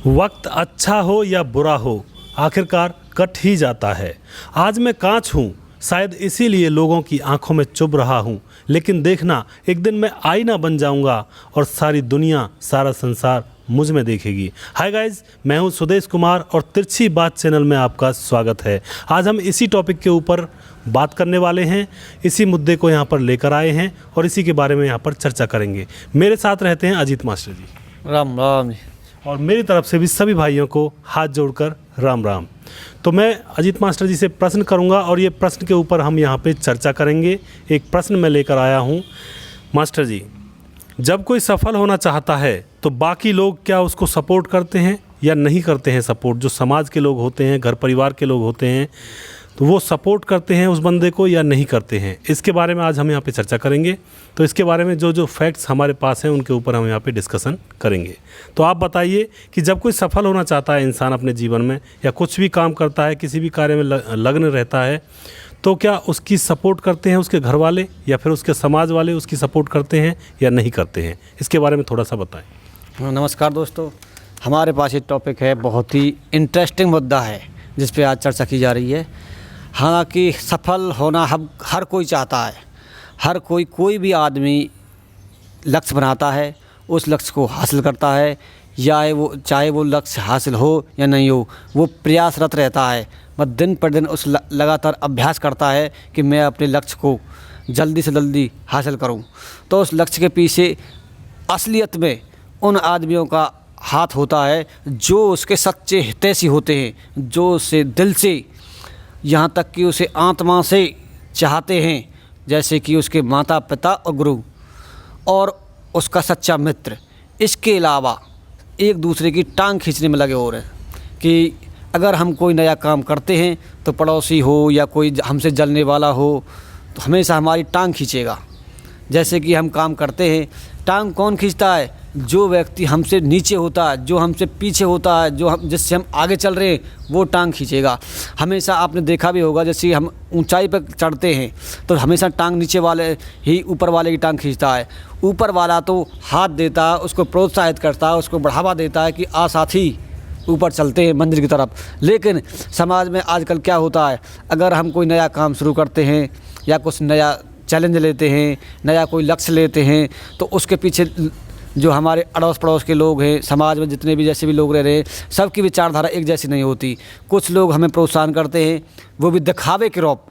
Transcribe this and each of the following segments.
वक्त अच्छा हो या बुरा हो, आखिरकार कट ही जाता है। आज मैं कांच हूँ, शायद इसीलिए लोगों की आंखों में चुभ रहा हूँ, लेकिन देखना एक दिन मैं आईना बन जाऊँगा और सारी दुनिया, सारा संसार मुझ में देखेगी। हाय गाइज, मैं हूँ सुदेश कुमार और तिरछी बात चैनल में आपका स्वागत है। आज हम इसी टॉपिक के ऊपर बात करने वाले हैं, इसी मुद्दे को यहाँ पर लेकर आए हैं और इसी के बारे में यहाँ पर चर्चा करेंगे। मेरे साथ रहते हैं अजीत मास्टर जी। राम राम जी। और मेरी तरफ से भी सभी भाइयों को हाथ जोड़कर राम राम। तो मैं अजीत मास्टर जी से प्रश्न करूंगा और ये प्रश्न के ऊपर हम यहाँ पे चर्चा करेंगे। एक प्रश्न मैं लेकर आया हूँ मास्टर जी, जब कोई सफल होना चाहता है तो बाकी लोग क्या उसको सपोर्ट करते हैं या नहीं करते हैं सपोर्ट? जो समाज के लोग होते हैं, घर परिवार के लोग होते हैं, तो वो सपोर्ट करते हैं उस बंदे को या नहीं करते हैं? इसके बारे में आज हम यहाँ पे चर्चा करेंगे। तो इसके बारे में जो फैक्ट्स हमारे पास हैं उनके ऊपर हम यहाँ पे डिस्कशन करेंगे। तो आप बताइए कि जब कोई सफल होना चाहता है इंसान अपने जीवन में या कुछ भी काम करता है, किसी भी कार्य में लग्न रहता है, तो क्या उसकी सपोर्ट करते हैं उसके घर वाले या फिर उसके समाज वाले उसकी सपोर्ट करते हैं या नहीं करते हैं? इसके बारे में थोड़ा सा बताएं। नमस्कार दोस्तों, हमारे पास ये टॉपिक है, बहुत ही इंटरेस्टिंग मुद्दा है जिस पे आज चर्चा की जा रही है। हालांकि सफल होना हम हर कोई चाहता है, हर कोई भी आदमी लक्ष्य बनाता है, उस लक्ष्य को हासिल करता है, या चाहे वो लक्ष्य हासिल हो या नहीं हो, वो प्रयासरत रहता है। वह दिन पर दिन उस लगातार अभ्यास करता है कि मैं अपने लक्ष्य को जल्दी से जल्दी हासिल करूं। तो उस लक्ष्य के पीछे असलियत में उन आदमियों का हाथ होता है जो उसके सच्चे हितैषी होते हैं, जो उसे दिल से, यहाँ तक कि उसे आत्मा से चाहते हैं, जैसे कि उसके माता पिता और गुरु और उसका सच्चा मित्र। इसके अलावा एक दूसरे की टांग खींचने में लगे हो रहे हैं कि अगर हम कोई नया काम करते हैं तो पड़ोसी हो या कोई हमसे जलने वाला हो तो हमेशा हमारी टांग खींचेगा। जैसे कि हम काम करते हैं, टांग कौन खींचता है? जो व्यक्ति हमसे नीचे होता है, जो हमसे पीछे होता है, जिससे हम आगे चल रहे हैं, वो टांग खींचेगा। हमेशा आपने देखा भी होगा, जैसे हम ऊंचाई पर चढ़ते हैं तो हमेशा टांग नीचे वाले ही ऊपर वाले की टांग खींचता है। ऊपर वाला तो हाथ देता है, उसको प्रोत्साहित करता है, उसको बढ़ावा देता है कि आ साथी ऊपर चलते हैं मंदिर की तरफ। लेकिन समाज में आजकल क्या होता है, अगर हम कोई नया काम शुरू करते हैं या कुछ नया चैलेंज लेते हैं, नया कोई लक्ष्य लेते हैं, तो उसके पीछे जो हमारे अड़ोस पड़ोस के लोग हैं, समाज में जितने भी जैसे भी लोग रह रहे हैं, सबकी विचारधारा एक जैसी नहीं होती। कुछ लोग हमें प्रोत्साहन करते हैं, वो भी दिखावे के रूप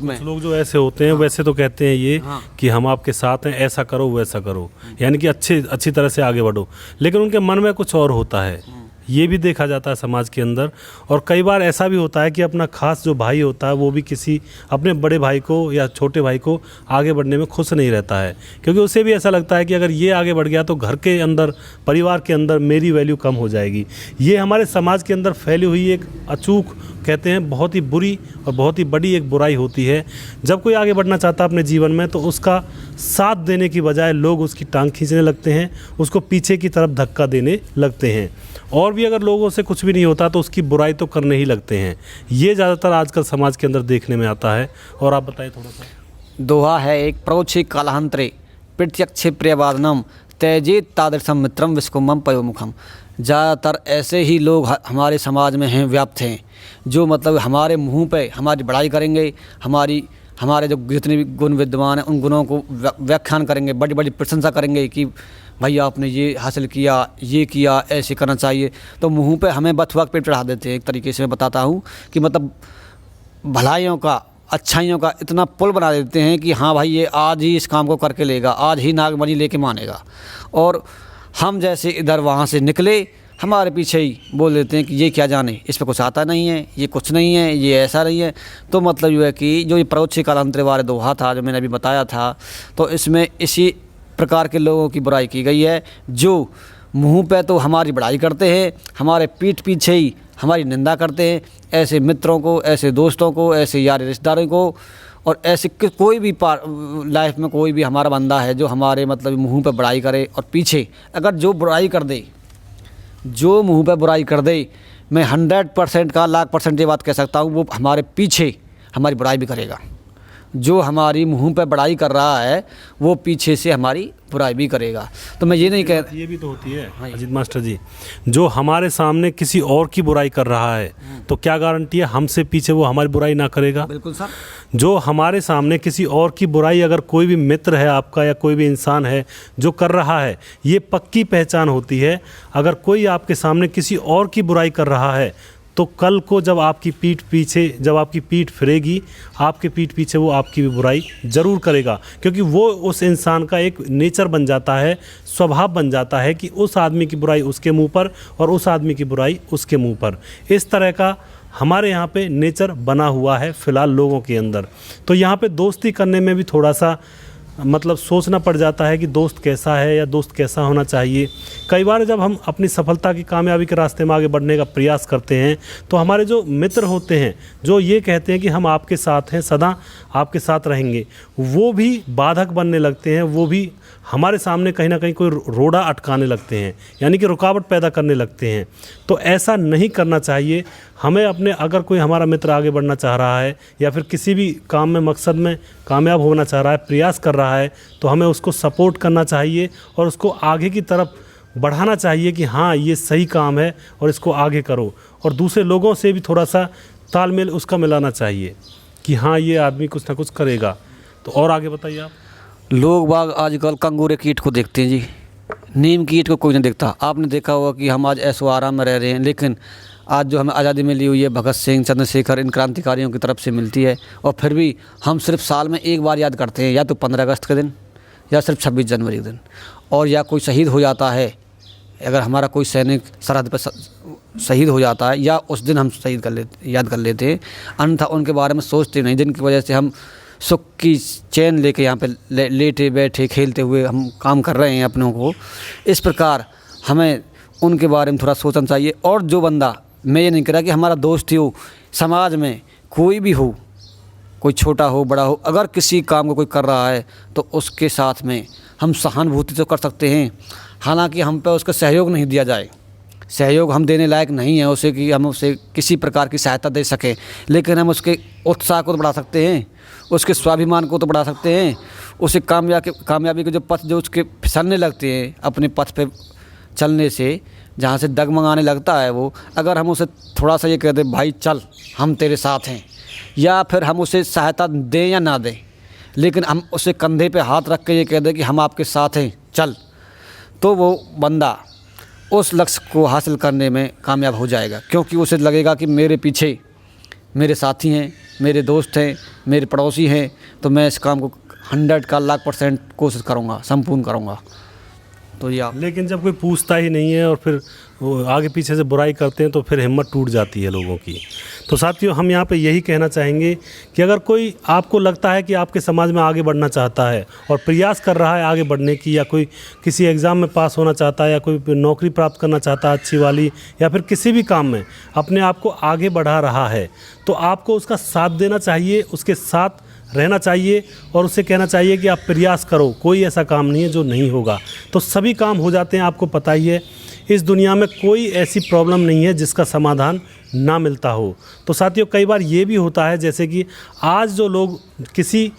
में। कुछ लोग जो ऐसे होते हैं, वैसे तो कहते हैं ये कि हम आपके साथ हैं, ऐसा करो वैसा करो, यानी कि अच्छी तरह से आगे बढ़ो, लेकिन उनके मन में कुछ और होता है। ये भी देखा जाता है समाज के अंदर। और कई बार ऐसा भी होता है कि अपना खास जो भाई होता है वो भी किसी अपने बड़े भाई को या छोटे भाई को आगे बढ़ने में खुश नहीं रहता है, क्योंकि उसे भी ऐसा लगता है कि अगर ये आगे बढ़ गया तो घर के अंदर, परिवार के अंदर मेरी वैल्यू कम हो जाएगी। ये हमारे समाज के अंदर फैली हुई एक अचूक, कहते हैं बहुत ही बुरी और बहुत ही बड़ी एक बुराई होती है। जब कोई आगे बढ़ना चाहता है अपने जीवन में तो उसका साथ देने की बजाय लोग उसकी टांग खींचने लगते हैं, उसको पीछे की तरफ धक्का देने लगते हैं, और भी अगर लोगों से कुछ भी नहीं होता तो उसकी बुराई तो करने ही लगते हैं। ये ज़्यादातर आजकल समाज के अंदर देखने में आता है। और आप बताइए थोड़ा सा। दोहा है एक, प्रोक्षे कालांतरे प्रत्यक्षे प्रियवादनम त्यजेत तादृशम मित्रम विस्कुम्भम पयोमुखम। ज़्यादातर ऐसे ही लोग हमारे समाज में हैं, व्याप्त हैं, जो मतलब हमारे मुंह पे हमारी बड़ाई करेंगे, हमारे जो जितने भी गुण विद्वान हैं उन गुणों को व्याख्यान करेंगे, बड़ी बड़ी प्रशंसा करेंगे कि भाई आपने ये हासिल किया, ये किया, ऐसे करना चाहिए। तो मुंह पे हमें बथुआ पेट चढ़ा देते हैं। एक तरीके से मैं बताता हूँ कि मतलब भलाइयों का, अच्छाइयों का इतना पुल बना देते हैं कि हाँ भाई ये आज ही इस काम को करके लेगा, आज ही नागमणि लेके मानेगा। और हम जैसे इधर वहाँ से निकले, हमारे पीछे ही बोल देते हैं कि ये क्या जाने, इस पर कुछ आता नहीं है, ये कुछ नहीं है, ये ऐसा नहीं है। तो मतलब ये है कि जो ये प्रोक्षे कालांतरे वाले दोहा था जो मैंने अभी बताया था, तो इसमें इसी प्रकार के लोगों की बुराई की गई है, जो मुंह पे तो हमारी बड़ाई करते हैं, हमारे पीठ पीछे ही हमारी निंदा करते हैं। ऐसे मित्रों को, ऐसे दोस्तों को, ऐसे यार रिश्तेदारों को, और ऐसे कोई भी लाइफ में कोई भी हमारा बंदा है जो हमारे मतलब मुंह पे बुराई करे और पीछे अगर जो बुराई कर दे, जो मुंह पे बुराई कर दे, मैं 100% का 1,00,000% ये बात कह सकता हूँ, वो हमारे पीछे हमारी बुराई भी करेगा। जो हमारी मुंह पे बड़ाई कर रहा है वो पीछे से हमारी बुराई भी करेगा। तो मैं ये नहीं कह, ये भी तो होती है अजीत मास्टर जी, जो हमारे सामने किसी और की बुराई कर रहा है तो क्या गारंटी है हमसे पीछे वो हमारी बुराई ना करेगा? बिल्कुल सर। जो हमारे सामने किसी और की बुराई अगर कोई भी मित्र है आपका या कोई भी इंसान है जो कर रहा है, ये पक्की पहचान होती है। अगर कोई आपके सामने किसी और की बुराई कर रहा है तो कल को जब आपकी पीठ फिरेगी, आपके पीठ पीछे वो आपकी भी बुराई ज़रूर करेगा, क्योंकि वो उस इंसान का एक नेचर बन जाता है, स्वभाव बन जाता है कि उस आदमी की बुराई उसके मुंह पर और उस आदमी की बुराई उसके मुंह पर। इस तरह का हमारे यहाँ पे नेचर बना हुआ है फ़िलहाल लोगों के अंदर। तो यहाँ पे दोस्ती करने में भी थोड़ा सा मतलब सोचना पड़ जाता है कि दोस्त कैसा है या दोस्त कैसा होना चाहिए। कई बार जब हम अपनी सफलता की कामयाबी के रास्ते में आगे बढ़ने का प्रयास करते हैं तो हमारे जो मित्र होते हैं जो ये कहते हैं कि हम आपके साथ हैं, सदा आपके साथ रहेंगे, वो भी बाधक बनने लगते हैं, वो भी हमारे सामने कहीं ना कहीं कोई रोड़ा अटकाने लगते हैं, यानी कि रुकावट पैदा करने लगते हैं। तो ऐसा नहीं करना चाहिए हमें। अपने अगर कोई हमारा मित्र आगे बढ़ना चाह रहा है या फिर किसी भी काम में मकसद में कामयाब होना चाह रहा है, प्रयास कर रहा है, तो हमें उसको सपोर्ट करना चाहिए और उसको आगे की तरफ बढ़ाना चाहिए कि हाँ ये सही काम है और इसको आगे करो। और दूसरे लोगों से भी थोड़ा सा तालमेल उसका मिलाना चाहिए कि हाँ ये आदमी कुछ ना कुछ करेगा। तो और आगे बताइए आप। लोग बाग आजकल कंगूरे कीट को देखते हैं जी, नीम कीट को कोई नहीं देखता। आपने देखा होगा कि हम आज ऐशो आराम में रह रहे हैं, लेकिन आज जो हमें आज़ादी मिली हुई है भगत सिंह, चंद्रशेखर, इन क्रांतिकारियों की तरफ से मिलती है, और फिर भी हम सिर्फ साल में एक बार याद करते हैं, या तो 15 अगस्त के दिन या सिर्फ 26 जनवरी के दिन। और या कोई शहीद हो जाता है, अगर हमारा कोई सैनिक सरहद पर शहीद हो जाता है, या उस दिन हम याद कर लेते हैं, अन्यथा उनके बारे में सोचते नहीं, जिनकी वजह से हम सुख की चैन लेके यहाँ पे लेटे बैठे खेलते हुए हम काम कर रहे हैं अपनों को। इस प्रकार हमें उनके बारे में थोड़ा सोचना चाहिए। और जो बंदा, मैं ये नहीं कह रहा कि हमारा दोस्त ही हो, समाज में कोई भी हो, कोई छोटा हो बड़ा हो, अगर किसी काम को कोई कर रहा है तो उसके साथ में हम सहानुभूति तो कर सकते हैं, हालांकि हम पे उसका सहयोग नहीं दिया जाए। सहयोग हम देने लायक नहीं है उसे कि हम उसे किसी प्रकार की सहायता दे सकें, लेकिन हम उसके उत्साह को तो बढ़ा सकते हैं, उसके स्वाभिमान को तो बढ़ा सकते हैं, उसे कामयाबी के जो पथ जो उसके फिसलने लगते हैं अपने पथ पे चलने से, जहाँ से डगमगाने लगता है वो, अगर हम उसे थोड़ा सा ये कह दें भाई चल हम तेरे साथ हैं, या फिर हम उसे सहायता दें या ना दें, लेकिन हम उसे कंधे पे हाथ रख के ये कह दें कि हम आपके साथ हैं चल, तो वो बंदा उस लक्ष्य को हासिल करने में कामयाब हो जाएगा। क्योंकि उसे लगेगा कि मेरे पीछे मेरे साथी हैं, मेरे दोस्त हैं, मेरे पड़ोसी हैं, तो मैं इस काम को 100 का 1,00,000% कोशिश करूँगा, संपूर्ण करूँगा। तो ये आप, लेकिन जब कोई पूछता ही नहीं है और फिर वो आगे पीछे से बुराई करते हैं तो फिर हिम्मत टूट जाती है लोगों की। तो साथियों, हम यहाँ पे यही कहना चाहेंगे कि अगर कोई आपको लगता है कि आपके समाज में आगे बढ़ना चाहता है और प्रयास कर रहा है आगे बढ़ने की, या कोई किसी एग्ज़ाम में पास होना चाहता है, या कोई नौकरी प्राप्त करना चाहता है अच्छी वाली, या फिर किसी भी काम में अपने आप को आगे बढ़ा रहा है, तो आपको उसका साथ देना चाहिए, उसके साथ रहना चाहिए और उससे कहना चाहिए कि आप प्रयास करो, कोई ऐसा काम नहीं है जो नहीं होगा। तो सभी काम हो जाते हैं, आपको पता ही है। इस दुनिया में कोई ऐसी प्रॉब्लम नहीं है जिसका समाधान ना मिलता हो। तो साथियों, कई बार ये भी होता है जैसे कि आज जो लोग किसी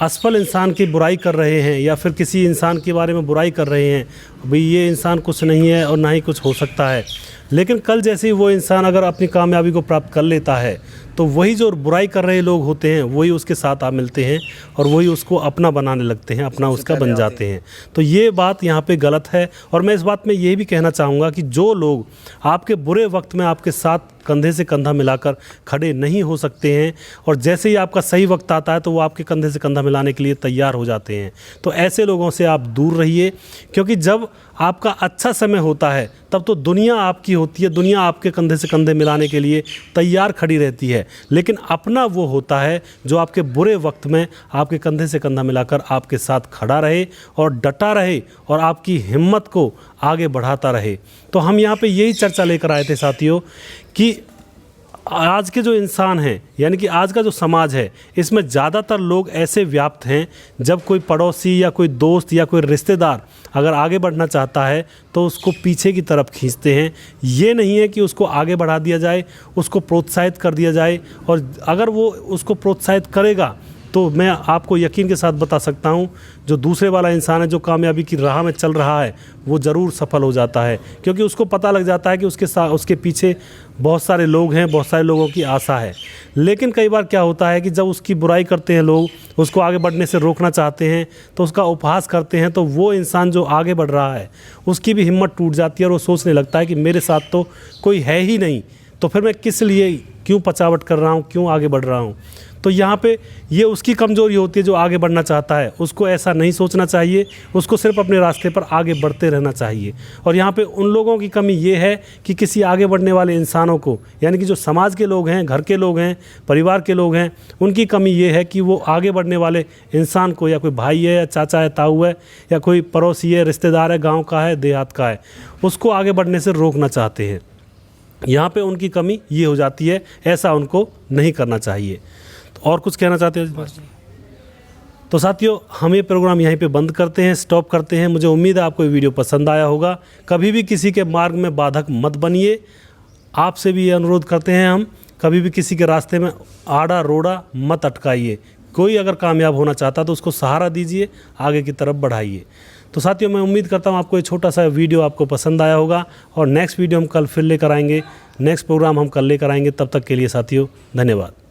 असफल इंसान की बुराई कर रहे हैं या फिर किसी इंसान के बारे में बुराई कर रहे हैं, भाई ये इंसान कुछ नहीं है और ना ही कुछ हो सकता है, लेकिन कल जैसे ही वो इंसान अगर अपनी कामयाबी को प्राप्त कर लेता है तो वही जो बुराई कर रहे लोग होते हैं वही उसके साथ आ मिलते हैं और वही उसको अपना बनाने लगते हैं, अपना उसका बन जाते हैं। तो ये बात यहाँ पे गलत है। और मैं इस बात में ये भी कहना चाहूँगा कि जो लोग आपके बुरे वक्त में आपके साथ कंधे से कंधा मिलाकर खड़े नहीं हो सकते हैं और जैसे ही आपका सही वक्त आता है तो वो आपके कंधे से कंधा मिलाने के लिए तैयार हो जाते हैं, तो ऐसे लोगों से आप दूर रहिए। क्योंकि जब आपका अच्छा समय होता है तब तो दुनिया आपकी होती है, दुनिया आपके कंधे से कंधे मिलाने के लिए तैयार खड़ी रहती है, लेकिन अपना वो होता है जो आपके बुरे वक्त में आपके कंधे से कंधा मिलाकर आपके साथ खड़ा रहे और डटा रहे और आपकी हिम्मत को आगे बढ़ाता रहे। तो हम यहाँ पे यही चर्चा लेकर आए थे साथियों कि आज के जो इंसान हैं, यानी कि आज का जो समाज है, इसमें ज़्यादातर लोग ऐसे व्याप्त हैं जब कोई पड़ोसी या कोई दोस्त या कोई रिश्तेदार अगर आगे बढ़ना चाहता है तो उसको पीछे की तरफ खींचते हैं। ये नहीं है कि उसको आगे बढ़ा दिया जाए, उसको प्रोत्साहित कर दिया जाए, और अगर वो उसको प्रोत्साहित करेगा तो मैं आपको यकीन के साथ बता सकता हूँ, जो दूसरे वाला इंसान है जो कामयाबी की राह में चल रहा है वो ज़रूर सफल हो जाता है, क्योंकि उसको पता लग जाता है कि उसके पीछे बहुत सारे लोग हैं, बहुत सारे लोगों की आशा है। लेकिन कई बार क्या होता है कि जब उसकी बुराई करते हैं लोग, उसको आगे बढ़ने से रोकना चाहते हैं, तो उसका उपहास करते हैं, तो वो इंसान जो आगे बढ़ रहा है उसकी भी हिम्मत टूट जाती है और वो सोचने लगता है कि मेरे साथ तो कोई है ही नहीं, तो फिर मैं किस लिए क्यों पचावट कर रहा हूँ, क्यों आगे बढ़ रहा हूँ। तो यहाँ पे ये उसकी कमज़ोरी होती है जो आगे बढ़ना चाहता है। उसको ऐसा नहीं सोचना चाहिए, उसको सिर्फ अपने रास्ते पर आगे बढ़ते रहना चाहिए। और यहाँ पे उन लोगों की कमी ये है कि किसी आगे बढ़ने वाले इंसानों को, यानी कि जो समाज के लोग हैं, घर के लोग हैं, परिवार के लोग हैं, उनकी कमी ये है कि वो आगे बढ़ने वाले इंसान को, या कोई भाई है या चाचा है, ताऊ है, या कोई पड़ोसी है, रिश्तेदार है, गाँव का है, देहात का है, उसको आगे बढ़ने से रोकना चाहते हैं। यहाँ पे उनकी कमी ये हो जाती है, ऐसा उनको नहीं करना चाहिए। तो और कुछ कहना चाहते हो? तो साथियों, हम ये प्रोग्राम यहीं पे बंद करते हैं, स्टॉप करते हैं। मुझे उम्मीद है आपको ये वीडियो पसंद आया होगा। कभी भी किसी के मार्ग में बाधक मत बनिए। आपसे भी ये अनुरोध करते हैं हम, कभी भी किसी के रास्ते में आड़ा रोड़ा मत अटकाइए। कोई अगर कामयाब होना चाहता तो उसको सहारा दीजिए, आगे की तरफ बढ़ाइए। तो साथियों, मैं उम्मीद करता हूँ आपको ये छोटा सा वीडियो आपको पसंद आया होगा, और नेक्स्ट वीडियो हम कल फिर लेकर आएंगे, नेक्स्ट प्रोग्राम हम कल लेकर आएंगे। तब तक के लिए साथियों, धन्यवाद।